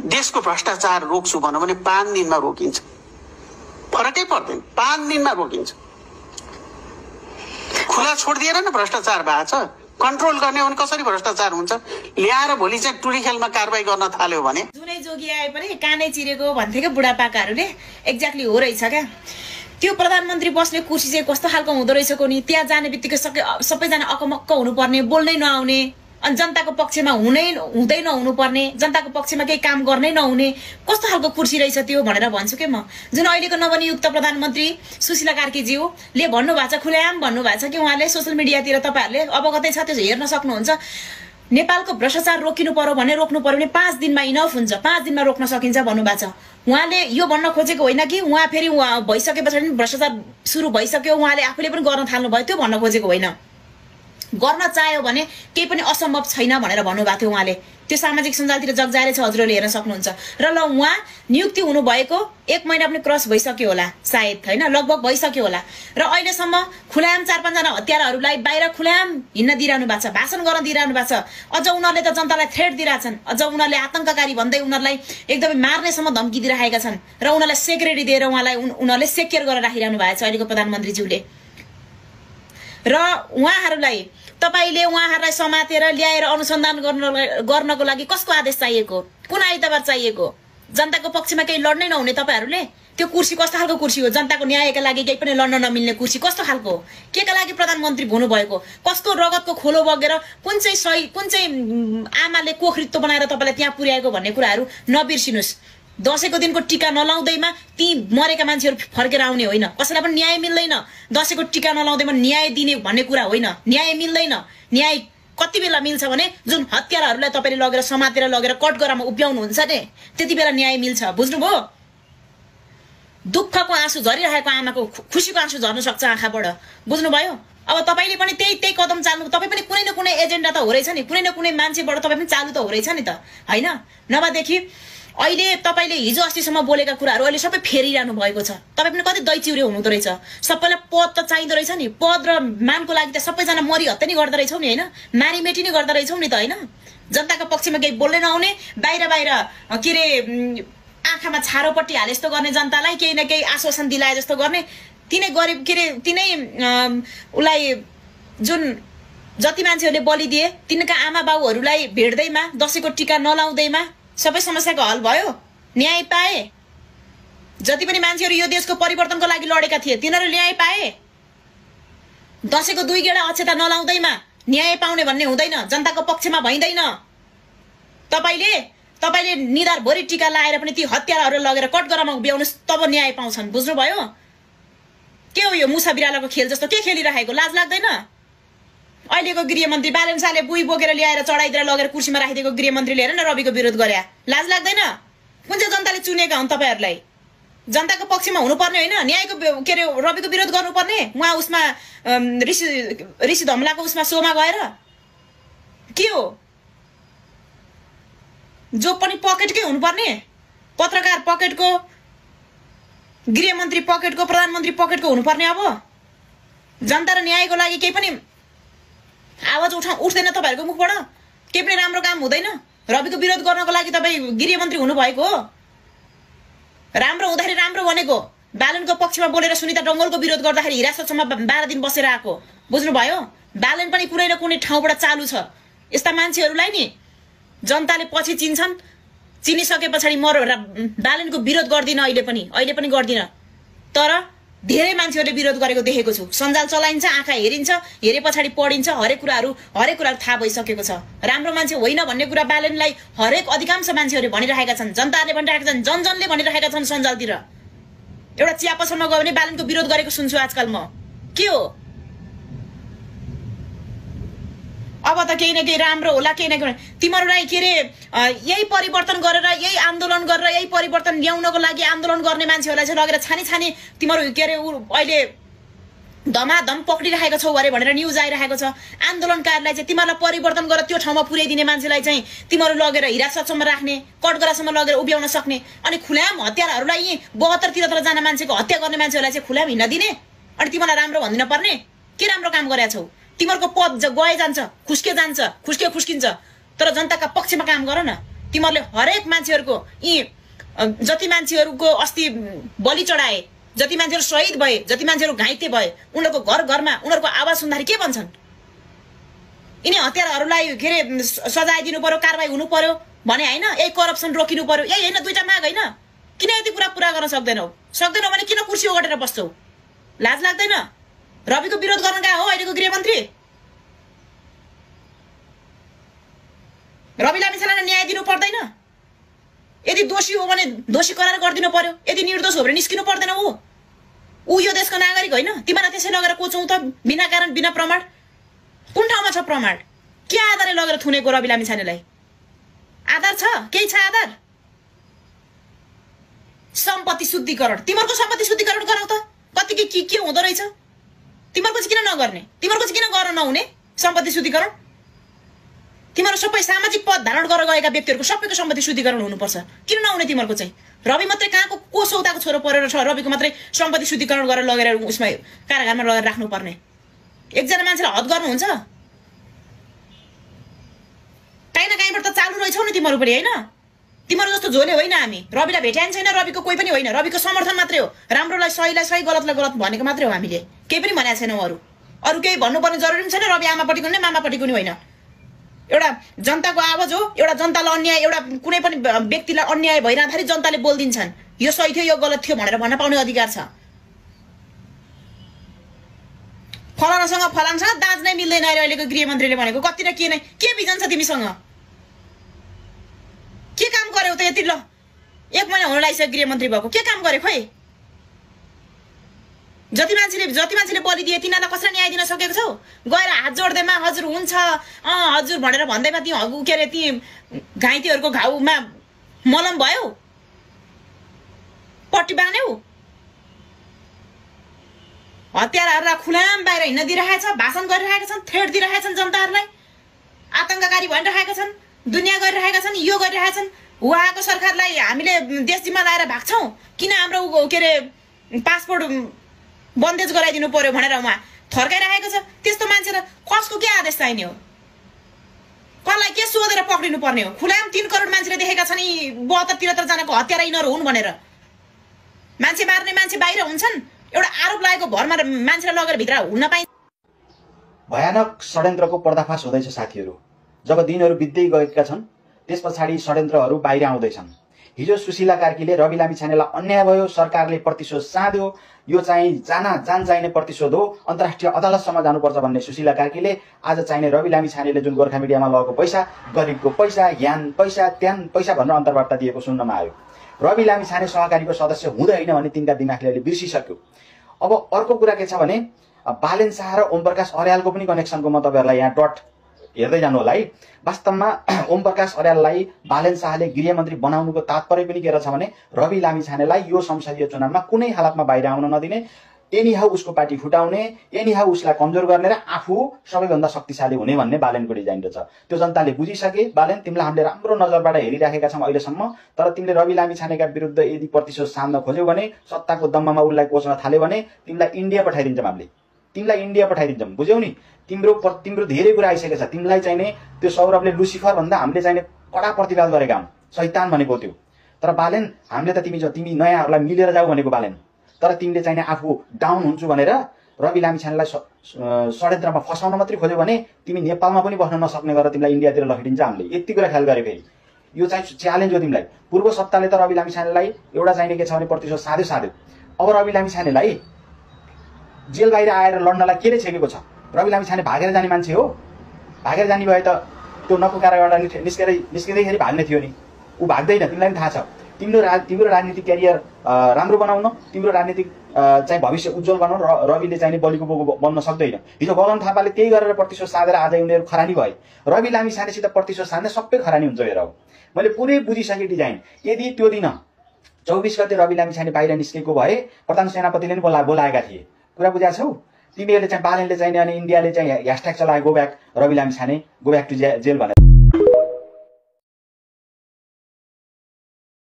देशको भ्रष्टाचार रोक्छु भनौँ भने 5 दिनमा रोकिन्छ, फरकै पर्दैन, 5 दिनमा रोकिन्छ। खुला छोडिदिएर न भ्रष्टाचार भएको छ, कन्ट्रोल गर्ने हो भने कसरी भ्रष्टाचार हुन्छ? ल्याएर भोलि चाहिँ टुरी खेलमा कारबाही गर्न थाल्यो भने जुनै जोगी आए पनि कानै चिरेको भन्थे क्या बुढापाकाहरूले, एक्ज्याक्टली हो रहेछ क्या। त्यो प्रधानमन्त्री बस्ने कुर्सी चाहिँ कस्तो खालको हुँदो रहेछको नि, त्यहाँ जाने बित्तिकै सबैजना अकमक्क हुनुपर्ने, बोल्नै नआउने, अनि जनताको पक्षमा हुँदै नहुनुपर्ने, जनताको पक्षमा केही काम गर्नै नहुने, कस्तो खालको कुर्सी रहेछ त्यो भनेर भन्छु के म। जुन अहिलेको नवनियुक्त प्रधानमन्त्री सुशीला कार्कीज्यूले भन्नुभएको छ, खुलेआम भन्नुभएको छ कि उहाँले सोसियल मिडियातिर, तपाईँहरूले अवगतै छ, त्यो हेर्न सक्नुहुन्छ। नेपालको भ्रष्टाचार रोकिनु पर्यो भने रोक्नु पर्यो भने 5 दिनमा इनफ हुन्छ, 5 दिनमा रोक्न सकिन्छ भन्नुभएको छ। उहाँले यो भन्न खोजेको होइन कि उहाँ फेरि भइसके पछाडि भ्रष्टाचार सुरु भइसक्यो उहाँले आफूले पनि गर्न थाल्नु भयो, त्यो भन्न खोजेको होइन। गर्न चाह्यो भने केही पनि असम्भव छैन भनेर भन्नुभएको थियो उहाँले। त्यो सामाजिक सञ्जालतिर जगजाहेर छ, हजुरहरूले हेर्न सक्नुहुन्छ। र ल उहाँ नियुक्ति हुनुभएको 1 महिना पनि क्रस भइसक्यो होला सायद, होइन, लगभग भइसक्यो होला। र अहिलेसम्म खुलाम 4-5 जना हत्याराहरूलाई बाहिर खुलाम हिँड्न दिइरहनु भएको छ, भाषण गर्न दिइरहनु भएको छ। अझ उनीहरूले त जनतालाई थ्रेट दिइरहेछन्, अझ उनीहरूले आतंककारी भन्दै उनीहरूलाई एकदमै मार्नेसम्म धम्की दिइरहेका छन्, र उनीहरूलाई सेक्युरिटी दिएर उनीहरूले सेक्युर गरेर राखिरहनु भएको छ अहिलेको प्रधानमन्त्रीज्यूले। र उहाँहरूलाई तपाईले उहाँहरूलाई समातेर ल्याएर अनुसन्धान गर्नको लागि कसको आदेश चाहिएको, कुन आइतबार चाहिएको? जनताको पक्षमा केही लड्नै नहुने तपाईहरूले? त्यो कुर्सी कस्तो खालको कुर्सी हो? जनताको न्यायका लागि केही पनि लड्न नमिल्ने कुर्सी कस्तो खालको? के का लागि प्रधानमन्त्री हुनुभएको? कसको रगतको खोलो बगेर कुन चाहिँ आमाले कोखरित्तो बनाएर तपाईलाई त्यहाँ पुर्याएको भन्ने कुराहरू नबिर्सिनुस्। दशैंको दिनको टीका नलाउँदैमा ती मरेका मान्छेहरू फर्केर आउने होइन, कसैलाई पनि न्याय मिल्दैन। दशैंको टीका नलाउँदैमा न्याय दिने भन्ने कुरा होइन, न्याय मिल्दैन। न्याय कति बेला मिल्छ भने जुन हत्याराहरूलाई तपाईले लगेर समातेर लगेर कटगरामा उभ्याउनुहुन्छ नि, त्यति बेला न्याय मिल्छ। बुझ्नुभयो? दुःखको आँसु झरिरहेको आमाको खुसीको आँसु झर्न सक्छ आँखाबाट। बुझ्नुभयो? अब तपाईले पनि त्यही कदम चाल्नु, तपाई पनि कुनै न कुनै एजेन्डा त हो रहेछ नि, कुनै न कुनै मान्छेबाट तपाई पनि चालु त हो रहेछ नि त, हैन? नभएदेखि अहिले तपाईले हिजो अस्तिसम्म बोलेका कुराहरू अहिले सबै फेरिरहनु भएको छ। तपाई पनि कति दैचिउरे हुनुहुँदो रहेछ। सबैलाई पद त चाहिँदो रहेछ नि, पद र मानको लागि त सबैजना मरिहत्ते नि गर्दो रहेछौ नि, हैन? मारिमेटी नि गर्दो रहेछौ नि त, हैन? जनताको पक्षमा केही बोल्नै नआउने, बाहिर के रे आँखामा छारोपट्टि हाले जस्तो गर्ने, जनतालाई केही न केही आश्वासन दिलाए जस्तो गर्ने, तिनै गरिब के रे तिनै उलाई जुन जति मान्छेहरूले बलि दिए तिनका आमा बाबुहरूलाई भेट्दैमा, दशैंको टीका नलाउँदैमा सबै समस्याको हल भयो, न्याय पाए। जति पनि मान्छेहरू यो देशको परिवर्तनको लागि लडेका थिए तिनीहरू न्याय पाए। दशैंको 2 गेडा अक्षता नलाउँदैमा न्याय पाउने भन्ने हुँदैन, जनताको पक्षमा भइदैन। तपाईले निधारभरि टीका लाएर पनि ती हत्याराहरू लगेर कटगरामा उभ्याउनुस्, तब न्याय पाउँछन्। बुझ्नुभयो? के हो यो मुसा बिरालोको खेल जस्तो के खेलिरहेको? लाज लाग्दैन? अहिलेको गृहमन्त्री बालेन शाहले बुई बोकेर ल्याएर चढाइदिएर लगेर कुर्सीमा राखिदिएको गृहमन्त्रीले हेर न रविको विरोध गरे। लाज लाग्दैन? कुन चाहिँ जनताले चुनेका हुन् तपाईहरुलाई? जनताको पक्षमा हुनुपर्ने होइन, न्यायको के रे रविको विरोध गर्नुपर्ने? उहाँ उसमा ऋषि धमलाको उसमा सोमा गएर के हो? जो पनि पकेटकै हुनुपर्ने, पत्रकार पकेटको, गृहमन्त्री पकेटको, प्रधानमन्त्री पकेटको हुनुपर्ने। अब जनता र न्यायको लागि केही पनि आवाज उठ्दैन तपाईहरुको मुखबाट? केही पनि राम्रो काम हुँदैन? रविको विरोध गर्नको लागि तपाई गृहमन्त्री हुनुभएको हो? राम्रो हुँदाखेरि राम्रो भनेको, बालनको पक्षमा बोलेर सुनिता डंगोलको विरोध गर्दाखेरि हिरासतसम्म 12 दिन बसेर आएको। बुझ्नुभयो? बालन पनि कुनै न कुनै ठाउँबाट चालु छ। यस्ता मान्छेहरूलाई नि जनताले पछि चिन्छन्। चिनिसके पछाडि म बालनको विरोध गर्दिन, अहिले पनि गर्दिन। तर धेरै मान्छेहरूले विरोध गरेको देखेको छु। सञ्जाल चलाइन्छ, आँखा हेरिन्छ, हेरे पछाडि पढिन्छ, हरेक कुराहरू थाहा भइसकेको छ। राम्रो मान्छे होइन भन्ने कुरा बालनलाई हरेक अधिकांश मान्छेहरूले भनिरहेका छन्, जनताले भनिरहेका छन्, जनजनले भनिरहेका छन्। सञ्जालतिर एउटा चिया पसलमा गयो भने बालनको विरोध गरेको सुन्छु आजकल म। के हो? अब त केही न केही राम्रो होला, केही न केही। तिमीहरूलाई के रे यही परिवर्तन गरेर, यही आन्दोलन गरेर, यही परिवर्तन ल्याउनको लागि आन्दोलन गर्ने मान्छेहरूलाई चाहिँ लगेर छानी तिमीहरू के रे अहिले धमाधम पक्रिरहेको छौ अरे भनेर न्युज आइरहेको छ। आन्दोलनकारीलाई चाहिँ तिमीहरूलाई परिवर्तन गरेर त्यो ठाउँमा पुर्याइदिने मान्छेलाई चाहिँ तिमीहरू लगेर हिरासतसम्म राख्ने, कटगरासम्म लगेर उभ्याउन सक्ने, अनि खुलाम हत्याराहरूलाई यी 72-73 जना मान्छेको हत्या गर्ने मान्छेहरूलाई चाहिँ खुलाम हिँड्न दिने, अनि तिमीलाई राम्रो भन्दिन पर्ने? के राम्रो काम गरेका छौ? तिमीहरूको पद गए जान्छ, खुस्के खुस्किन्छ। तर जनताका पक्षमा काम गर न। तिमीहरूले हरेक मान्छेहरूको यी जति मान्छेहरूको अस्ति बलि चढाए, जति मान्छेहरू शहीद भए, जति मान्छेहरू घाइते भए, उनीहरूको घर घरमा उनीहरूको आवाज सुन्दाखेरि के भन्छन्? यिनी हत्याराहरूलाई के अरे सजाय दिनु पर्यो, कारबाही हुनु पर्यो भने होइन, यही करप्सन रोकिनु पर्यो, यही होइन दुईटा माग होइन? किन यति कुरा पुरा गर्न सक्दैनौ? सक्दैनौ भने किन कुर्सी ओगटेर बस्छौ? लाज लाग्दैन? रविको विरोध गर्न गएको हो अहिलेको गृहमन्त्री? रवि लामिछानेलाई न्याय दिनु पर्दैन? यदि दोषी हो भने दोषी करार गरिदिनु पर्यो, यदि निर्दोष हो भने निस्किनु पर्दैन? ऊ यो देशको नागरिक होइन? तिमीलाई त्यसै लगेर कोचौँ त बिना कारण बिना प्रमाण? कुन ठाउँमा छ प्रमाण? के आधारले लगेर थुनेको रवि लामिछानेलाई? आधार छ? केही छ आधार? सम्पत्ति शुद्धिकरण, तिमीहरूको सम्पत्ति शुद्धिकरण गराउ त। कति के हुँदो रहेछ? तिमीहरूको चाहिँ किन नगर्ने? तिमीहरूको चाहिँ किन गर्न नहुने सम्पत्ति शुद्धिकरण? तिमीहरू सबै सामाजिक पद धारण गरेर गएका व्यक्तिहरूको सबैको सम्पत्ति शुद्धिकरण हुनुपर्छ। किन नहुने तिमीहरूको चाहिँ? रवि मात्रै कहाँको को सौदाको छोरो परेर छ रविको मात्रै सम्पत्ति शुद्धिकरण गरेर लगेर उसमा कारागारमा लगेर राख्नुपर्ने? एकजना मान्छेलाई हद गर्नुहुन्छ? काहीँ न काहीँबाट त चालु रहेछौ नि तिमीहरू पनि, होइन? तिमीहरू जस्तो झोले होइन हामी। रविलाई भेटाइन छैन, रविको कोही पनि होइन, रविको समर्थन मात्रै हो। राम्रोलाई सहीलाई सही, गलतलाई गलत भनेको मात्रै हो हामीले, केही पनि भनेको छैनौँ। अरू केही भन्नुपर्ने जरुरी पनि छैन। रवि आमापट्टिको नि मामापट्टिको नि होइन। एउटा जनताको आवाज हो, एउटा जनतालाई अन्याय, एउटा कुनै पनि व्यक्तिलाई अन्याय भइरहँदाखेरि जनताले बोलिदिन्छन्, यो सही थियो यो गलत थियो भनेर भन्न पाउने अधिकार छ। फलानासँग फलानासँग दाँज नै मिल्दैन अरे अहिलेको गृहमन्त्रीले भनेको। कति र के नै के बिजन छ तिमीसँग? के काम गर्यौ त यति? ल 1 महिना हुन लागिसक्यो गृहमन्त्री भएको, के काम गरे खोइ? जति मान्छेले बलि दिए तिनीहरूलाई कसरी न्याय दिन सकेको छौ? गएर हात जोड्दैमा हजुर हुन्छ हजुर भनेर भन्दैमा ती के अरे ती घाइतेहरूको घाउमा मलम भयो, पट्टी बान्यौ? हत्याराहरूलाई खुलाम बाहिर हिँड्न दिइरहेका छ, भाषण गरिरहेका छन्, थ्रेट दिइरहेका छन्, जनताहरूलाई आतंककारी भनिरहेका छन्, दुनियाँ गरिरहेका छन्, यो गरिरहेका छन्। उहाँको सरकारलाई हामीले देश जिम्मा लाएर भाग्छौँ, किन हाम्रो के अरे पासपोर्ट बन्देज गराइदिनु पर्यो भनेर उहाँ थर्काइरहेको छ। त्यस्तो मान्छेलाई कसको के आदेश चाहिने हो? कसलाई के सोधेर पक्रिनु पर्ने हो? खुलाम 3 करोड मान्छेले देखेका छन् यी 72-73 जनाको हत्यारा यिनीहरू हुन् भनेर। मान्छे मार्ने मान्छे बाहिर हुन्छन्, एउटा आरोप लागेको भरमा मान्छेलाई लगेर भित्र हुन पाइन्छ। भयानक षड्यन्त्रको पर्दाफास हुँदैछ साथीहरू। जब दिनहरू बित्दै गएका छन् त्यस पछाडि षड्यन्त्रहरू बाहिर आउँदैछन्। हिजो सुशीला कार्कीले रवि लामिछानेलाई अन्याय भयो, सरकारले प्रतिशोध साध्यो, यो चाहिँ जान चाहिने प्रतिशोध हो, अन्तर्राष्ट्रिय अदालतसम्म जानुपर्छ भन्ने सुशीला कार्कीले आज चाहिने रवि लामिछानेले जुन गोर्खा मिडियामा लगेको पैसा, गरिबको पैसा, यान पैसा, त्यान पैसा भनेर अन्तर्वार्ता दिएको सुन्नमा आयो। रवि लामिछाने सहकारीको सदस्य हुँदैन भन्ने तिनका दिमागले अहिले बिर्सिसक्यो। अब अर्को कुरा के छ भने बालेन शाह र ओम प्रकाश अर्यालको पनि कनेक्सनको म तपाईँहरूलाई यहाँ डट हेर्दै जानु होला है। वास्तवमा ओम प्रकाश अर्याललाई बालेन शाहले गृहमन्त्री बनाउनुको तात्पर्य पनि के रहेछ भने रवि लामिछानेलाई यो संसदीय चुनावमा कुनै हालतमा बाहिर आउन नदिने, एनीहाउ उसको पार्टी फुटाउने, एनीहाउ उसलाई कमजोर गर्ने र आफू सबैभन्दा शक्तिशाली हुने भन्ने बालेनको डिजाइन रहेछ। त्यो जनताले बुझिसके। बालेन, तिमीलाई हामीले राम्रो नजरबाट हेरिराखेका छौँ अहिलेसम्म, तर तिमीले रवि लामिछानेका विरुद्ध यदि प्रतिशोध साध्न खोज्यौ भने, सत्ताको दम्ममा उसलाई कोच्न थाल्यो भने तिमीलाई इन्डिया पठाइदिन्छौँ हामीले, तिमीलाई इन्डिया पठाइदिन्छौँ। बुझ्यौ नि? तिम्रो धेरै कुरा आइसकेको छ। तिमीलाई चाहिने त्यो सौरभले लुसिफर भन्दा हामीले चाहिने कडा प्रतिवाद गरेका हौँ, शैतान भनेको त्यो। तर बालेन, हामीले त तिमी नयाँहरूलाई मिलेर जाऊ भनेको बालेन, तर तिमीले चाहिने आफू डाउन हुन्छु भनेर रवि लामिछानेलाई षड्यन्त्रमा फसाउन मात्रै खोज्यौ भने तिमी नेपालमा पनि बस्न नसक्ने गरेर तिमीलाई इन्डियातिर लखिदिन्छ हामीले। यति कुरा ख्याल गरे। फेरि यो चाहिँ च्यालेन्ज हो तिमीलाई। पूर्व सत्ताले त रवि लामिछानेलाई एउटा चाहिने के छ भने प्रतिशोध साध्यो। अब रवि लामिछानेलाई जेल बाहिर आएर लड्नलाई के छेकेको छ? रवि लामिछाने भागेर जाने मान्छे हो? भागेर जाने भए त त्यो नको कारागारबाट निस्किँदैखेरि भाग्ने थियो नि। ऊ भाग्दैन, तिमीलाई पनि थाहा छ। तिम्रो राजनीतिक क्यारियर राम्रो बनाउन, तिम्रो राजनीतिक चाहिँ भविष्य उज्जवल बनाउन रविले चाहिने बलिको बोको बन्न सक्दैन। हिजो गगन थापाले त्यही गरेर प्रतिशोध साधेर आज उनीहरू खरानी भए। रवि लामिछानेसित प्रतिशोध साध्ने सबै खरानी हुन्छ। हेर, मैले पुरै बुझिसकेँ डिजाइन। यदि त्यो दिन 24 गते रवि लामिछाने बाहिर निस्केको भए प्रधान सेनापतिले नि बोलाएका थिए। कुरा बुझाएको छौ? तिमीहरूले चाहिँ बालेनले चाहिने अनि इन्डियाले चाहिँ ह्यासट्याग चलाए go back Rabi Lamichhane, go back to jail भनेर।